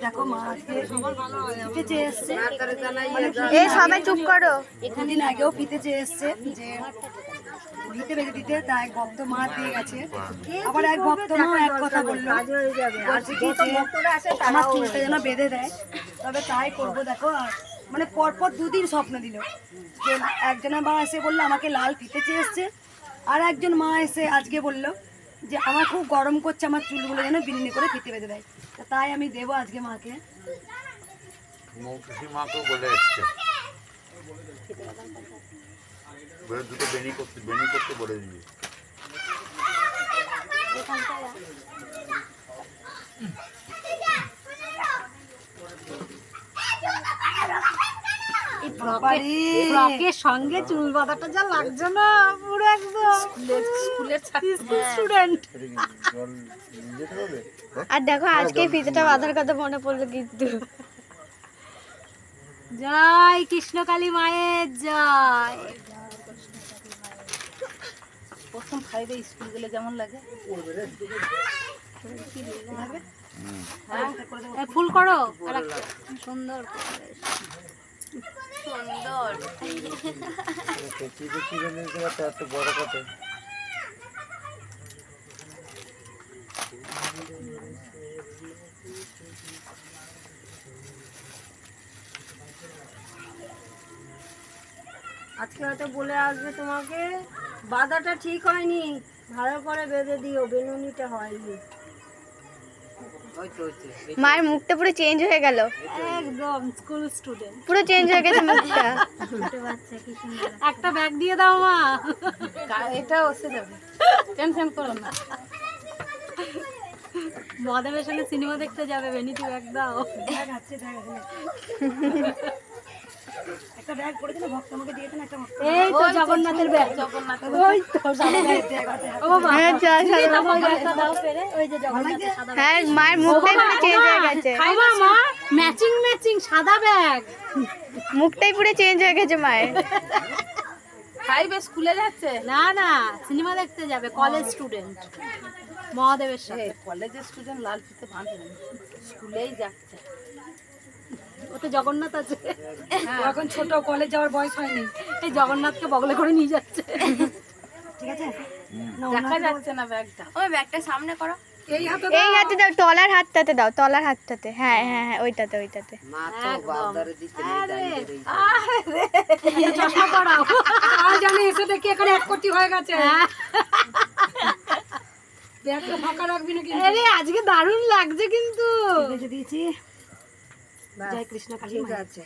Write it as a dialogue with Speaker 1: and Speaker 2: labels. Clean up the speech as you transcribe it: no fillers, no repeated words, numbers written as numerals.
Speaker 1: দেখো মা ফিতে এসছে,
Speaker 2: সবাই চুপ করো।
Speaker 1: দুদিন আগেও ফিতে চেয়ে এসছে যে ভিতে বেঁধে দিতে, তা এক ভক্ত মা দিয়ে গেছে। আবার এক ভক্ত মা এক কথা বললো, বলছে কি যে আমার চুলটা যেন বেঁধে দেয়, তবে তাই করবো। দেখো মানে পরপর দুদিন স্বপ্ন দিল যে একজনা মা এসে বললো আমাকে লাল ফিতে চেয়ে এসছে, আর একজন মা এসে আজকে বললো যে আমার খুব গরম করছে, আমার চুলগুলো যেন বিনুনি করে ফিতে বেঁধে দেয়। তাই আমি দেবো আজকে মাকে।
Speaker 3: মৌসুমী মাকেও বলে এসছে, বলে দুটো বেনি করতে বলে দিবি।
Speaker 4: ফ্রকের সঙ্গে চুল বাঁধাটা যা লাগছে না, পুরো একদম স্কুলের স্টুডেন্ট।
Speaker 2: আর দেখো আজকে ফিতেটা বাঁধার কথা মনে পড়লো কিন্তু।
Speaker 4: জয় কৃষ্ণকালী মায়ের জয়।
Speaker 1: প্রথম খাইবে স্কুল গেলে যেমন লাগে।
Speaker 4: ফুল করো সুন্দর সুন্দর।
Speaker 5: আজকে হয়তো বলে আসবে তোমাকে বাঁধাটা ঠিক হয়নি, ভালো করে বেঁধে দিও, বেনুনিটা হয়নি।
Speaker 2: মায়ের মুখটা পুরো চেঞ্জ হয়ে গেল,
Speaker 4: একদম স্কুল স্টুডেন্ট
Speaker 2: পুরো চেঞ্জ হয়ে গেছে মুখটা।
Speaker 4: একটা ব্যাগ দিয়ে দাও মা,
Speaker 1: এটা ওসে যাবে, টেনশন করো না।
Speaker 4: মহাদেবের সঙ্গে সিনেমা দেখতে যাবে, ভ্যানিটি ব্যাগ দাও।
Speaker 1: একটা ব্যাগ করে দিলে ভক্ত আমাকে দিয়ে দেন একটা।
Speaker 4: এই তো জগন্নাথের ব্যাগ, ওই তো
Speaker 2: হ্যাঁ মায়ের মুখটাই পুরো চেঞ্জ হয়ে গেছে,
Speaker 4: মা ম্যাচিং ম্যাচিং সাদা ব্যাগ,
Speaker 2: মুখটাই পুরো চেঞ্জ হয়ে গেছে মায়ের।
Speaker 1: খাইবে স্কুলে যাচ্ছে?
Speaker 4: না না সিনেমা দেখতে যাবে, কলেজ স্টুডেন্ট মহাদেবের সাথে।
Speaker 1: কলেজের স্টুডেন্ট লাল ফিতে বাঁধে না, স্কুলেই যাচ্ছে।
Speaker 4: ওতে জগন্নাথ আছে,
Speaker 1: এখন ছোট, কলেজ যাওয়ার বয়স হয়নি।
Speaker 4: এই জগন্নাথকে বগলে করে নিয়ে যাচ্ছে।
Speaker 1: ঠিক আছে, দেখা যাচ্ছে না ব্যাগটা।
Speaker 5: ওই ব্যাগটা সামনে করো,
Speaker 1: এই হাতে
Speaker 2: এই হাতে দাও, তলার হাতটাতে দাও, তলার হাতটাতে। হ্যাঁ হ্যাঁ হ্যাঁ ওইটাতে ওইটাতে।
Speaker 4: চশমা পরাও,
Speaker 1: আর জানি এসে দেখি এখানে 1 কোটি হয়ে গেছে। ব্যাগটা ফাঁকা রাখবি না কিন্তু।
Speaker 4: আরে আজকে দারুণ লাগছে কিন্তু।
Speaker 1: দিয়েছি। জয় কৃষ্ণ কালী। ঠিক আছে।